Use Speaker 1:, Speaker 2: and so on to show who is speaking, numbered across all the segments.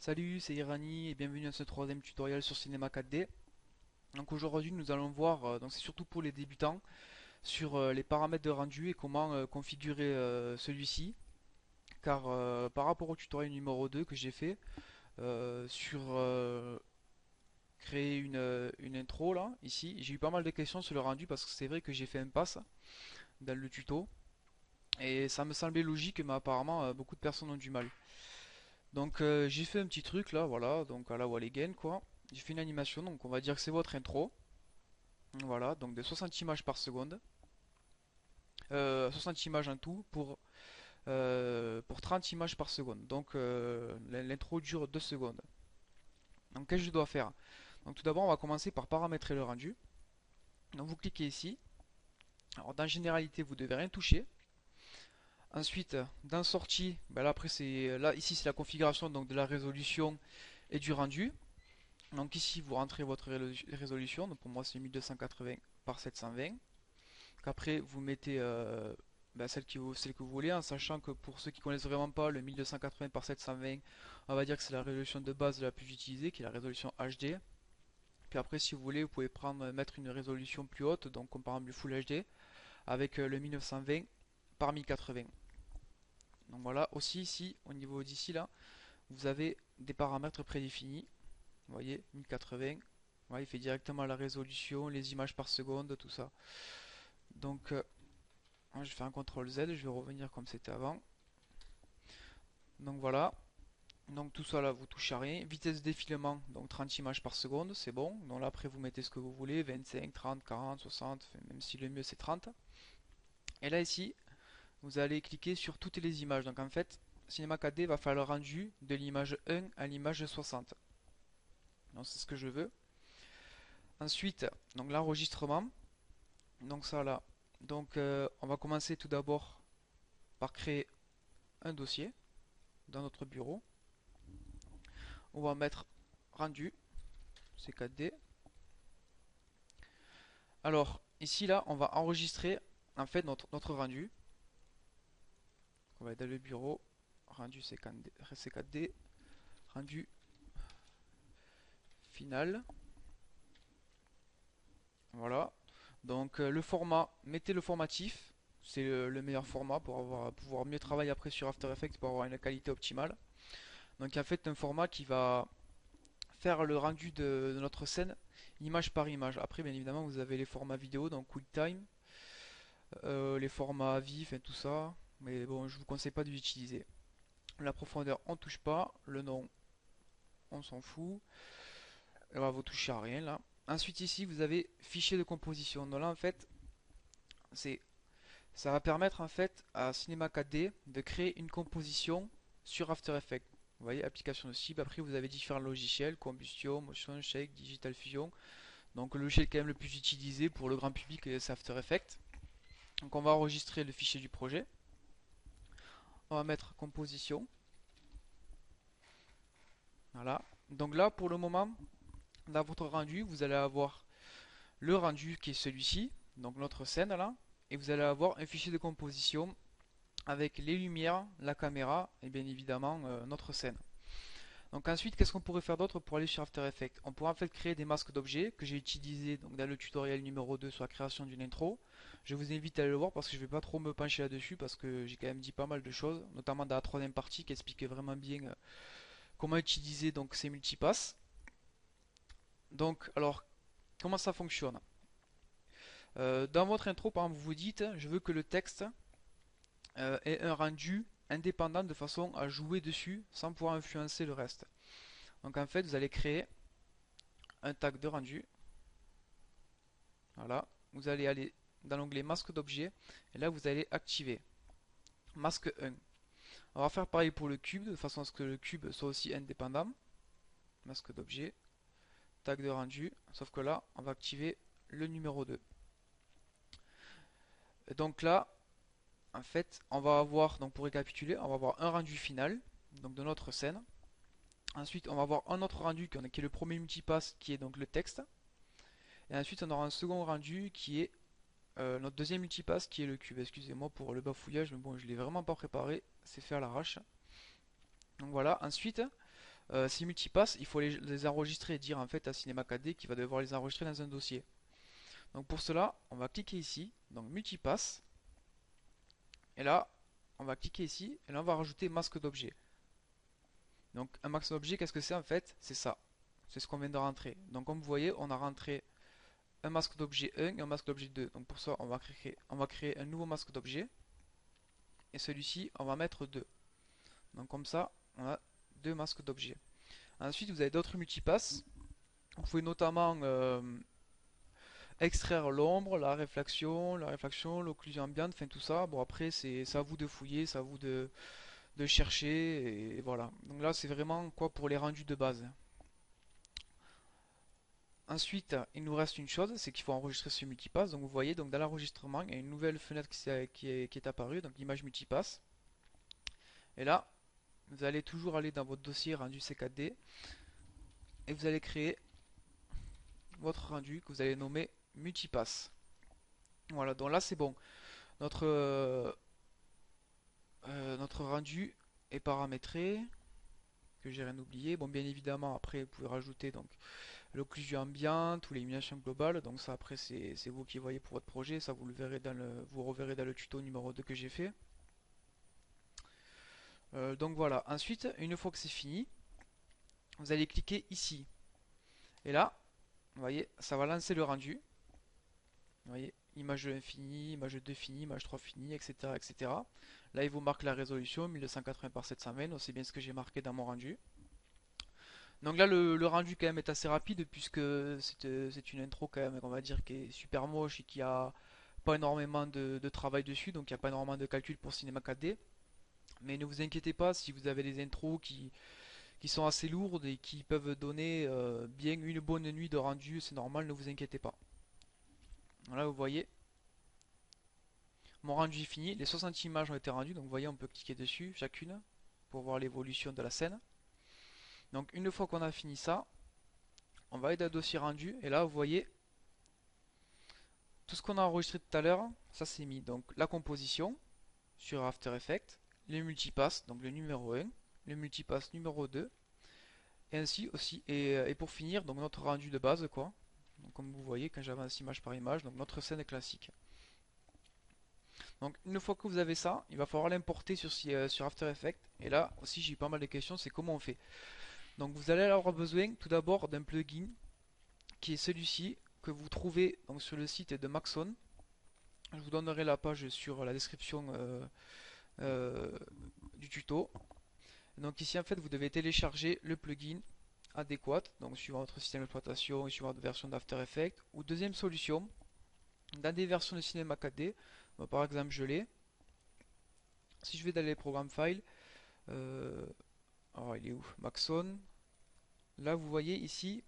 Speaker 1: Salut, c'est Irani et bienvenue à ce troisième tutoriel sur Cinema 4D. Donc aujourd'hui nous allons voir, donc c'est surtout pour les débutants, sur les paramètres de rendu et comment configurer celui-ci. Car par rapport au tutoriel numéro 2 que j'ai fait sur créer une intro là, ici, j'ai eu pas mal de questions sur le rendu parce que c'est vrai que j'ai fait un pass dans le tuto. Et ça me semblait logique mais apparemment beaucoup de personnes ont du mal. Donc j'ai fait un petit truc là, voilà, donc à la wall again quoi. J'ai fait une animation, donc on va dire que c'est votre intro. Voilà, donc de 60 images par seconde. 60 images en tout pour 30 images par seconde. Donc l'intro dure 2 secondes. Donc qu'est-ce que je dois faire? Donc tout d'abord on va commencer par paramétrer le rendu. Donc vous cliquez ici. Alors dans généralité vous devez rien toucher. Ensuite dans sortie, ben là après c'est là ici c'est la configuration donc de la résolution et du rendu. Donc ici vous rentrez votre résolution. Donc pour moi c'est 1280 par 720. Après, vous mettez celle que vous voulez, en sachant que pour ceux qui connaissent vraiment pas, le 1280 par 720, on va dire que c'est la résolution de base la plus utilisée, qui est la résolution HD. Puis après, si vous voulez, vous pouvez mettre une résolution plus haute, donc comme par exemple le Full HD, avec le 1920 par 1080. Donc voilà, aussi ici, au niveau d'ici là, vous avez des paramètres prédéfinis. Vous voyez, 1080, ouais, il fait directement la résolution, les images par seconde, tout ça. Donc je fais un CTRL Z, je vais revenir comme c'était avant. Donc voilà. Donc tout ça là, vous touchez à rien. Vitesse de défilement, donc 30 images par seconde, c'est bon. Donc là après vous mettez ce que vous voulez, 25, 30, 40, 60, même si le mieux c'est 30. Et là ici, vous allez cliquer sur toutes les images. Donc en fait, Cinema 4D va faire le rendu de l'image 1 à l'image 60. Donc c'est ce que je veux. Ensuite, donc l'enregistrement. Donc ça là. Donc on va commencer tout d'abord par créer un dossier dans notre bureau. On va mettre rendu, c'est 4D. Alors, ici, là, on va enregistrer en fait notre rendu. On va être dans le bureau, rendu C4D, rendu final. Voilà. Donc, le format, mettez le formatif. C'est le meilleur format pour pouvoir mieux travailler après sur After Effects pour avoir une qualité optimale. Donc, en fait, un format qui va faire le rendu de notre scène image par image. Après, bien évidemment, vous avez les formats vidéo, donc QuickTime, les formats vifs et tout ça. Mais bon, je vous conseille pas de l'utiliser. La profondeur, on touche pas. Le nom, on s'en fout. On va vous toucher à rien là. Ensuite, ici, vous avez fichier de composition. Donc là, en fait, c'est ça va permettre en fait à Cinema 4D de créer une composition sur After Effects. Vous voyez, application de cible. Après, vous avez différents logiciels, Combustion, Motion, Shake, Digital Fusion. Donc, le logiciel quand même le plus utilisé pour le grand public, c'est After Effects. Donc, on va enregistrer le fichier du projet. On va mettre composition. Voilà. Donc là, pour le moment, dans votre rendu, vous allez avoir le rendu qui est celui-ci, donc notre scène là, et vous allez avoir un fichier de composition avec les lumières, la caméra et bien évidemment notre scène. Donc ensuite, qu'est-ce qu'on pourrait faire d'autre pour aller sur After Effects? On pourrait en fait créer des masques d'objets que j'ai utilisé donc, dans le tutoriel numéro 2 sur la création d'une intro. Je vous invite à aller le voir parce que je ne vais pas trop me pencher là-dessus parce que j'ai quand même dit pas mal de choses, notamment dans la troisième partie qui expliquait vraiment bien comment utiliser donc ces multipasses. Donc alors, comment ça fonctionne? Dans votre intro, par exemple, vous vous dites, je veux que le texte ait un rendu indépendant de façon à jouer dessus sans pouvoir influencer le reste. Donc en fait, vous allez créer un tag de rendu. Voilà. Vous allez aller dans l'onglet masque d'objet et là vous allez activer masque 1. On va faire pareil pour le cube de façon à ce que le cube soit aussi indépendant. Masque d'objet, tag de rendu, sauf que là on va activer le numéro 2. Et donc là, en fait, on va avoir, donc pour récapituler, on va avoir un rendu final donc de notre scène. Ensuite, on va avoir un autre rendu qui est le premier multipass qui est donc le texte. Et ensuite, on aura un second rendu qui est notre deuxième multipass qui est le cube. Excusez-moi pour le bafouillage, mais bon, je l'ai vraiment pas préparé, c'est fait à l'arrache. Donc voilà, ensuite, ces multipass, il faut les enregistrer et dire en fait à Cinema 4D qu'il va devoir les enregistrer dans un dossier. Donc pour cela, on va cliquer ici, donc multipass, et là, on va cliquer ici, et là on va rajouter masque d'objet. Donc un masque d'objet, qu'est-ce que c'est en fait? C'est ça. C'est ce qu'on vient de rentrer. Donc comme vous voyez, on a rentré un masque d'objet 1 et un masque d'objet 2. Donc pour ça, on va créer un nouveau masque d'objet. Et celui-ci, on va mettre 2. Donc comme ça, on a deux masques d'objet. Ensuite, vous avez d'autres multipass. Vous pouvez notamment extraire l'ombre, la réflexion, l'occlusion ambiante, enfin tout ça. Bon après, c'est à vous de fouiller, c'est à vous de chercher. Et voilà. Donc là, c'est vraiment quoi pour les rendus de base. Ensuite, il nous reste une chose, c'est qu'il faut enregistrer ce multipass. Donc vous voyez, donc dans l'enregistrement, il y a une nouvelle fenêtre qui est apparue, donc l'image multipass. Et là, vous allez toujours aller dans votre dossier rendu C4D et vous allez créer votre rendu que vous allez nommer multipass. Voilà, donc là c'est bon. Notre, notre rendu est paramétré, que j'ai rien oublié. Bon, bien évidemment, après vous pouvez rajouter donc l'occlusion ambiante ou l'élimination globale. Donc ça après c'est vous qui voyez pour votre projet. Ça vous le verrez vous reverrez dans le tuto numéro 2 que j'ai fait. Donc voilà, ensuite, une fois que c'est fini, vous allez cliquer ici. Et là, vous voyez, ça va lancer le rendu. Vous voyez, image 1 finie, image 2 finie, image 3 finie, etc., etc. Là, il vous marque la résolution 1280 par 720, donc c'est bien ce que j'ai marqué dans mon rendu. Donc là, le rendu quand même est assez rapide puisque c'est une intro quand même, on va dire, qui est super moche et qui a pas énormément de travail dessus, donc il n'y a pas énormément de calcul pour Cinema 4D. Mais ne vous inquiétez pas si vous avez des intros qui sont assez lourdes et qui peuvent donner bien une bonne nuit de rendu, c'est normal, ne vous inquiétez pas. Là, vous voyez, mon rendu est fini, les 60 images ont été rendues, donc vous voyez, on peut cliquer dessus, chacune, pour voir l'évolution de la scène. Donc une fois qu'on a fini ça, on va aller dans le dossier rendu, et là, vous voyez, tout ce qu'on a enregistré tout à l'heure, ça c'est mis. Donc la composition sur After Effects, les multipass, donc le numéro 1, le multipass numéro 2, et ainsi aussi, et pour finir, donc notre rendu de base, quoi. Donc, comme vous voyez, quand j'avance image par image, donc notre scène est classique. Donc une fois que vous avez ça, il va falloir l'importer sur After Effects. Et là aussi j'ai eu pas mal de questions, c'est comment on fait. Donc vous allez avoir besoin tout d'abord d'un plugin qui est celui-ci que vous trouvez donc, sur le site de Maxon. Je vous donnerai la page sur la description euh, du tuto. Donc ici en fait vous devez télécharger le plugin adéquat, donc suivant votre système d'exploitation et suivant votre version d'After Effects. Ou deuxième solution, dans des versions de Cinema 4D, par exemple je l'ai. Si je vais dans les programmes files, euh, alors il est où? Maxon. Là vous voyez ici,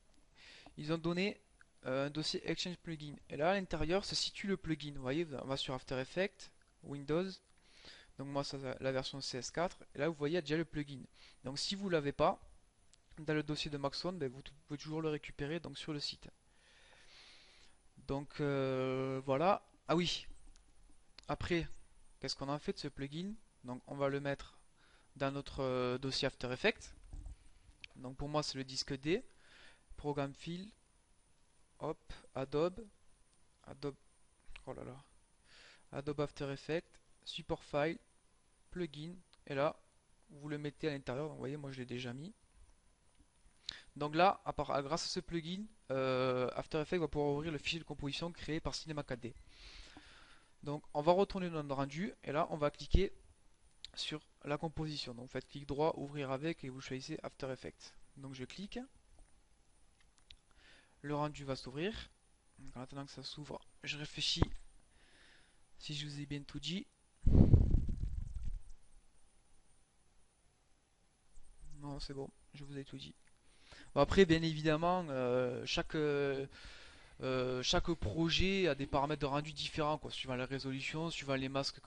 Speaker 1: ils ont donné un dossier Exchange Plugin. Et là à l'intérieur se situe le plugin. Vous voyez, on va sur After Effects, Windows. Donc moi c'est la version CS4. Et là vous voyez il y a déjà le plugin. Donc si vous ne l'avez pas, dans le dossier de Maxon, ben, vous pouvez toujours le récupérer donc, sur le site. Donc voilà. Ah oui, après, qu'est-ce qu'on en fait de ce plugin? Donc on va le mettre dans notre dossier After Effects. Donc pour moi c'est le disque D, programme file, hop, Adobe, Adobe, oh là là, Adobe After Effects, support file, plugin, et là vous le mettez à l'intérieur. Donc vous voyez, moi je l'ai déjà mis. Donc là, grâce à ce plugin, After Effects va pouvoir ouvrir le fichier de composition créé par Cinema 4D. Donc on va retourner dans le rendu, et là on va cliquer sur la composition. Donc vous faites clic droit, ouvrir avec, et vous choisissez After Effects. Donc je clique. Le rendu va s'ouvrir. En attendant que ça s'ouvre, je réfléchis si je vous ai bien tout dit. Non, c'est bon, je vous ai tout dit. Bon, après, bien évidemment, chaque projet a des paramètres de rendu différents, quoi, suivant la résolution, suivant les masques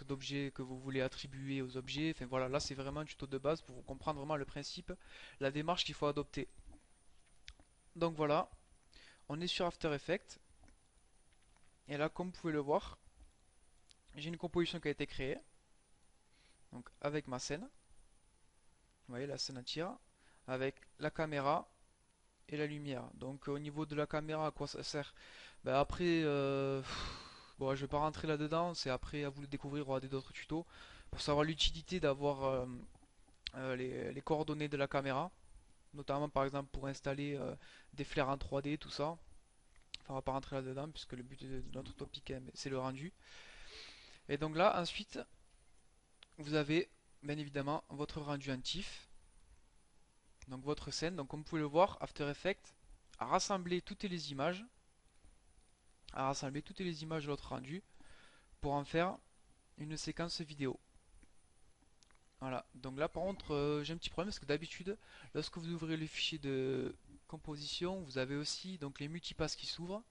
Speaker 1: d'objets que vous voulez attribuer aux objets. Enfin voilà, là c'est vraiment un tuto de base pour comprendre vraiment le principe, la démarche qu'il faut adopter. Donc voilà, on est sur After Effects. Et là, comme vous pouvez le voir, j'ai une composition qui a été créée. Donc avec ma scène. Vous voyez la scène entière. avec la caméra et la lumière. Donc au niveau de la caméra, à quoi ça sert? Ben, après, bon, je vais pas rentrer là-dedans, c'est après à vous de découvrir, ou à d'autres tutos, pour savoir l'utilité d'avoir les coordonnées de la caméra, notamment par exemple pour installer des flares en 3D, tout ça. Enfin, on va pas rentrer là-dedans, puisque le but de notre topic, hein, c'est le rendu. Et donc là, ensuite, vous avez bien évidemment votre rendu en TIFF, donc votre scène. Donc comme vous pouvez le voir, After Effects a rassemblé toutes les images, de votre rendu pour en faire une séquence vidéo. Voilà, donc là par contre j'ai un petit problème parce que d'habitude lorsque vous ouvrez le fichier de composition, vous avez aussi donc les multipasses qui s'ouvrent.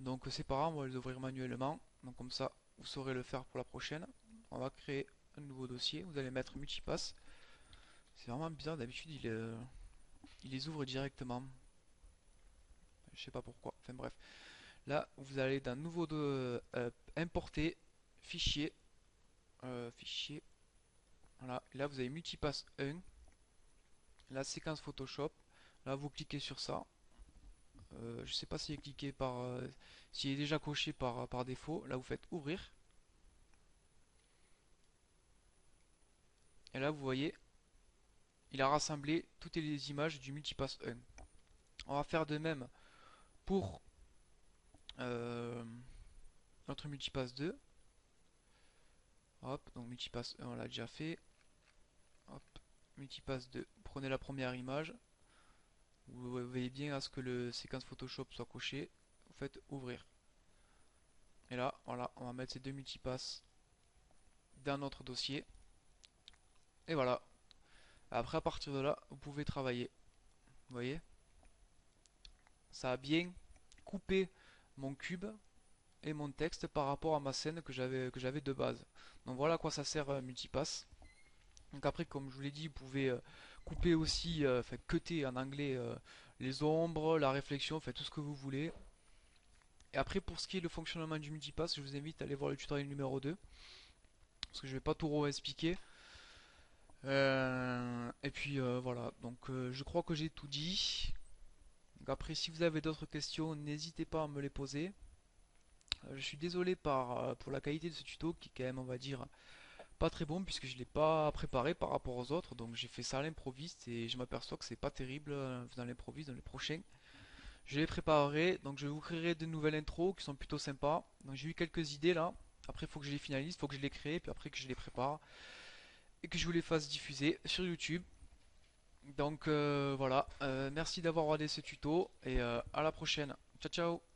Speaker 1: Donc c'est pas grave, on va les ouvrir manuellement. Donc comme ça vous saurez le faire pour la prochaine. On va créer un nouveau dossier, vous allez mettre multipasse. C'est vraiment bizarre, d'habitude il les ouvre directement. Je sais pas pourquoi, enfin bref. Là vous allez dans nouveau de importer fichier, fichier. Voilà, et là vous avez multipasse 1, la séquence Photoshop. Là vous cliquez sur ça. Je sais pas s'il est cliqué par, s'il est déjà coché par défaut. Là vous faites ouvrir. Et là vous voyez, il a rassemblé toutes les images du multipass 1. On va faire de même pour notre multipass 2. Hop, donc multipass 1 on l'a déjà fait. Hop, multipass 2. Prenez la première image. Vous voyez bien à ce que le séquence Photoshop soit coché. Vous faites ouvrir. Et là, voilà, on va mettre ces deux multipasses dans notre dossier. Et voilà. Après, à partir de là, vous pouvez travailler. Vous voyez? Ça a bien coupé mon cube et mon texte par rapport à ma scène que j'avais de base. Donc voilà à quoi ça sert multipass. Donc après, comme je vous l'ai dit, vous pouvez couper aussi, enfin cutter en anglais, les ombres, la réflexion, enfin tout ce que vous voulez. Et après, pour ce qui est le fonctionnement du multipass, je vous invite à aller voir le tutoriel numéro 2, parce que je vais pas tout expliquer. Et puis voilà, donc je crois que j'ai tout dit. Donc après, si vous avez d'autres questions, n'hésitez pas à me les poser. Je suis désolé pour la qualité de ce tuto qui est quand même, on va dire, pas très bon puisque je ne l'ai pas préparé par rapport aux autres. Donc j'ai fait ça à l'improviste et je m'aperçois que c'est pas terrible dans l'improviste, dans les prochains. Je les préparerai, donc je vous créerai de nouvelles intros qui sont plutôt sympas. Donc j'ai eu quelques idées là. Après, il faut que je les finalise, il faut que je les crée, puis après que je les prépare et que je vous les fasse diffuser sur YouTube. Donc voilà, merci d'avoir regardé ce tuto et à la prochaine. Ciao ciao.